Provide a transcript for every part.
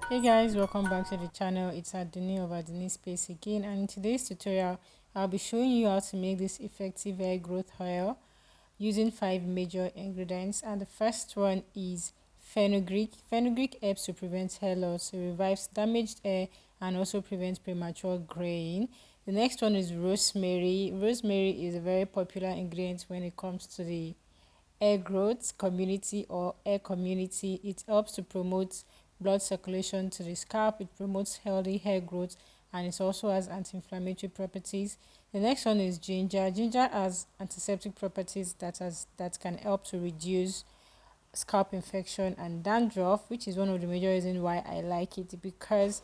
Hey guys, welcome back to the channel. It's Adunni of ADUNNI'S Space again, and in today's tutorial I'll be showing you how to make this effective hair growth oil using 5 major ingredients. And the first one is fenugreek. Fenugreek helps to prevent hair loss, it revives damaged hair and also prevents premature graying. The next one is rosemary. Rosemary is a very popular ingredient when it comes to the hair growth community or hair community. It helps to promote blood circulation to the scalp. It promotes healthy hair growth, and it also has anti-inflammatory properties. The next one is ginger. Ginger has antiseptic properties that can help to reduce scalp infection and dandruff, which is one of the major reasons why I like it, because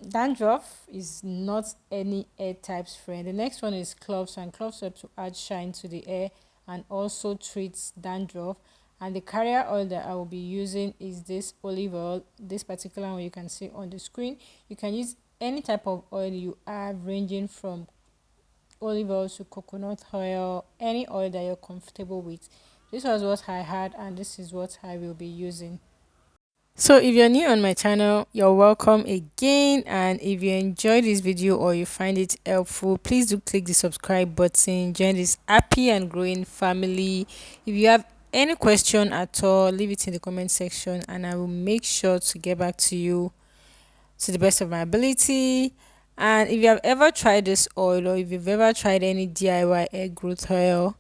dandruff is not any hair type's friend. The next one is cloves, and cloves help to add shine to the hair and also treats dandruff. And the carrier oil that I will be using is this olive oil. This particular one you can see on the screen. You can use any type of oil you have, ranging from olive oil to coconut oil, any oil that you're comfortable with. This was what I had, and this is what I will be using. So if you're new on my channel, you're welcome again, and if you enjoy this video or you find it helpful, please do click the subscribe button, join this happy and growing family. If you have any question at all, leave it in the comment section and I will make sure to get back to you to the best of my ability. And if you have ever tried this oil, or if you've ever tried any DIY hair growth oil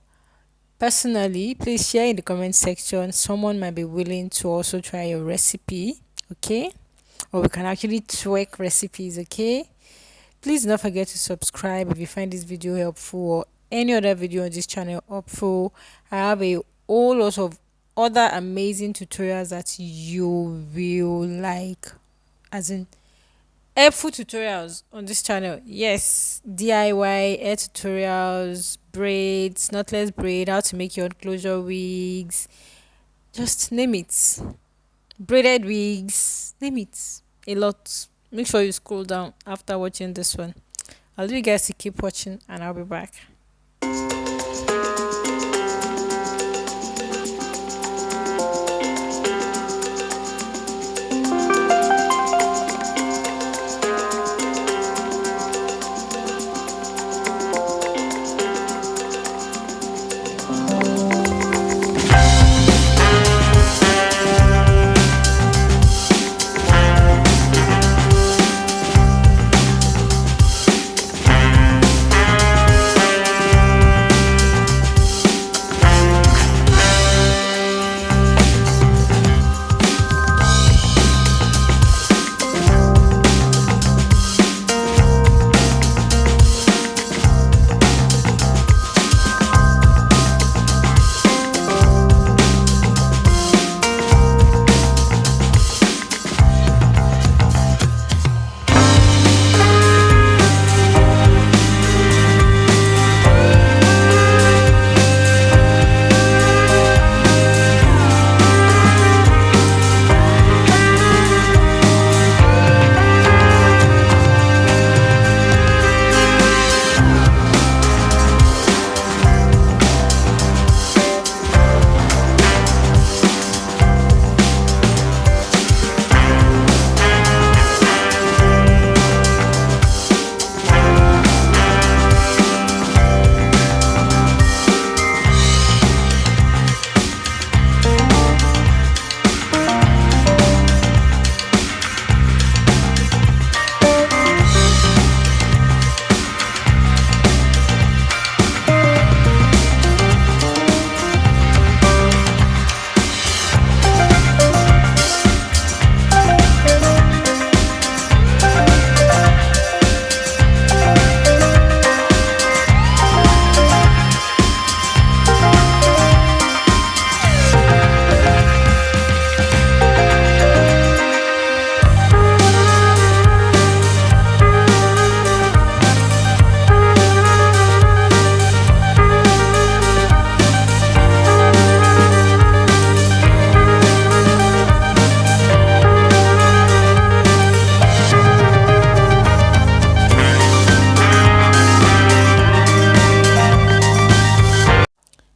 personally, please share in the comment section. Someone might be willing to also try your recipe, okay? Or we can actually tweak recipes, okay? Please don't forget to subscribe if you find this video helpful or any other video on this channel helpful. I have a whole lot of other amazing tutorials that you will like, as in helpful tutorials on this channel. Yes, DIY hair tutorials, braids, knotless braid, how to make your closure wigs, just name it, braided wigs, name it, a lot. Make sure you scroll down after watching this one. I'll leave you guys to keep watching and I'll be back.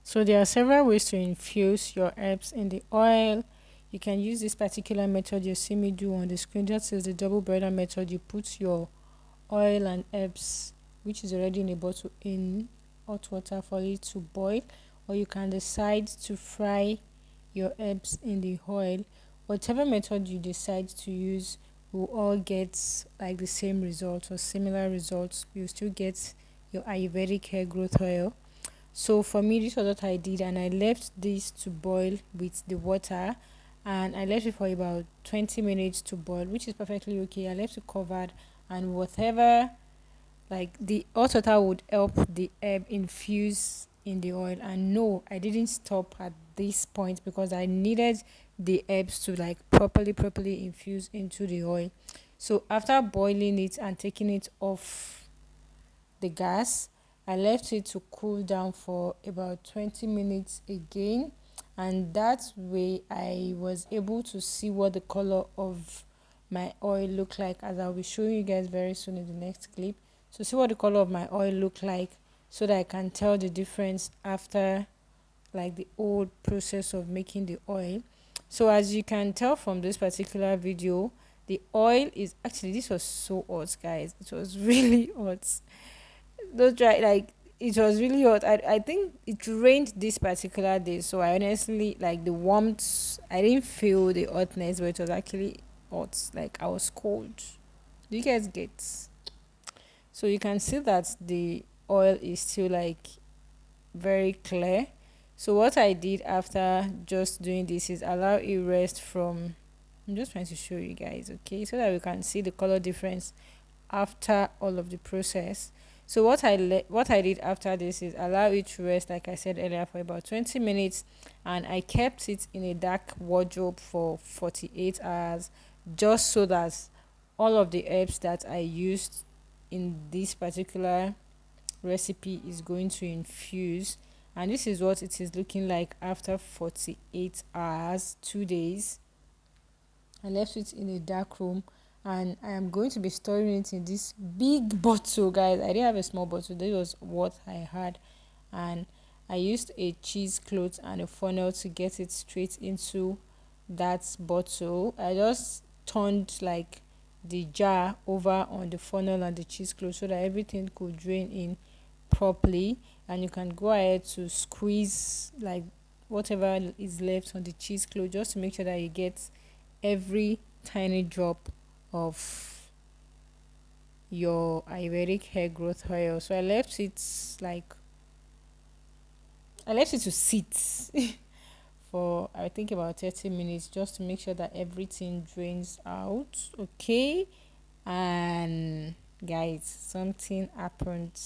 So there are several ways to infuse your herbs in the oil. You can use this particular method you see me do on the screen. That is the double boiler method. You put your oil and herbs, which is already in a bottle, in hot water for it to boil, or you can decide to fry your herbs in the oil. Whatever method you decide to use will all get like the same results or similar results. You still get your Ayurvedic hair growth oil. So for me, this was what I did, and I left this to boil with the water, and I left it for about 20 minutes to boil, which is perfectly okay. I left it covered, and whatever, like the hot water would help the herb infuse in the oil. And no, I didn't stop at this point because I needed the herbs to like properly infuse into the oil. So after boiling it and taking it off the gas, I left it to cool down for about 20 minutes again, and that way I was able to see what the color of my oil looked like, as I'll be showing you guys very soon in the next clip. So see what the color of my oil looked like, so that I can tell the difference after like the old process of making the oil. So as you can tell from this particular video, the oil is actually, this was so hot guys, it was really hot. Don't try, like, it was really hot. I think it rained this particular day, so I honestly, like, the warmth, I didn't feel the hotness, but it was actually hot, like I was cold. Do you guys get? So you can see that the oil is still like very clear. So what I did after just doing this is allow it rest from, I'm just trying to show you guys, okay, so that we can see the color difference after all of the process. So what I did after this is allow it to rest, like I said earlier, for about 20 minutes, and I kept it in a dark wardrobe for 48 hours, just so that all of the herbs that I used in this particular recipe is going to infuse. And this is what it is looking like after 48 hours, 2 days. I left it in a dark room, and I am going to be storing it in this big bottle, guys. I didn't have a small bottle, this was what I had. And I used a cheesecloth and a funnel to get it straight into that bottle. I just turned like the jar over on the funnel and the cheesecloth so that everything could drain in properly, and you can go ahead to squeeze like whatever is left on the cheesecloth, just to make sure that you get every tiny drop of your Ayurvedic hair growth oil. So I left it to sit for I think about 30 minutes, just to make sure that everything drains out. Okay. And guys, something happened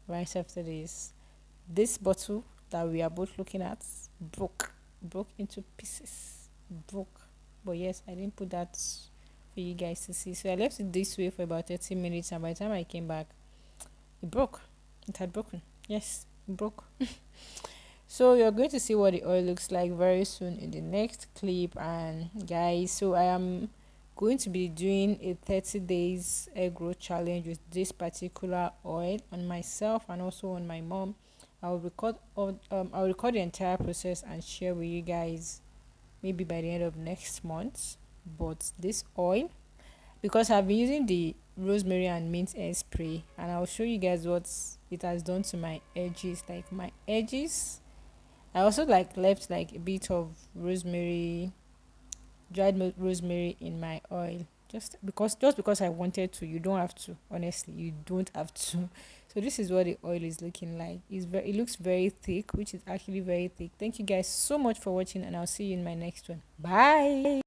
right after this. This bottle that we are both looking at broke into pieces. Broke. But yes, I didn't put that for you guys to see. So I left it this way for about 30 minutes, and by the time I came back, it broke. It had broken. Yes, it broke. So you're going to see what the oil looks like very soon in the next clip. And guys, so I am going to be doing a 30 days hair growth challenge with this particular oil on myself and also on my mom. I'll record the entire process and share with you guys maybe by the end of next month. But this oil, because I've been using the rosemary and mint hair spray, and I'll show you guys what it has done to my edges. Like my edges, I also like left like a bit of rosemary, rosemary in my oil, just because I wanted to. You don't have to, honestly, you don't have to. So this is what the oil is looking like. It looks very thick, which is actually very thick. Thank you guys so much for watching, and I'll see you in my next one. Bye.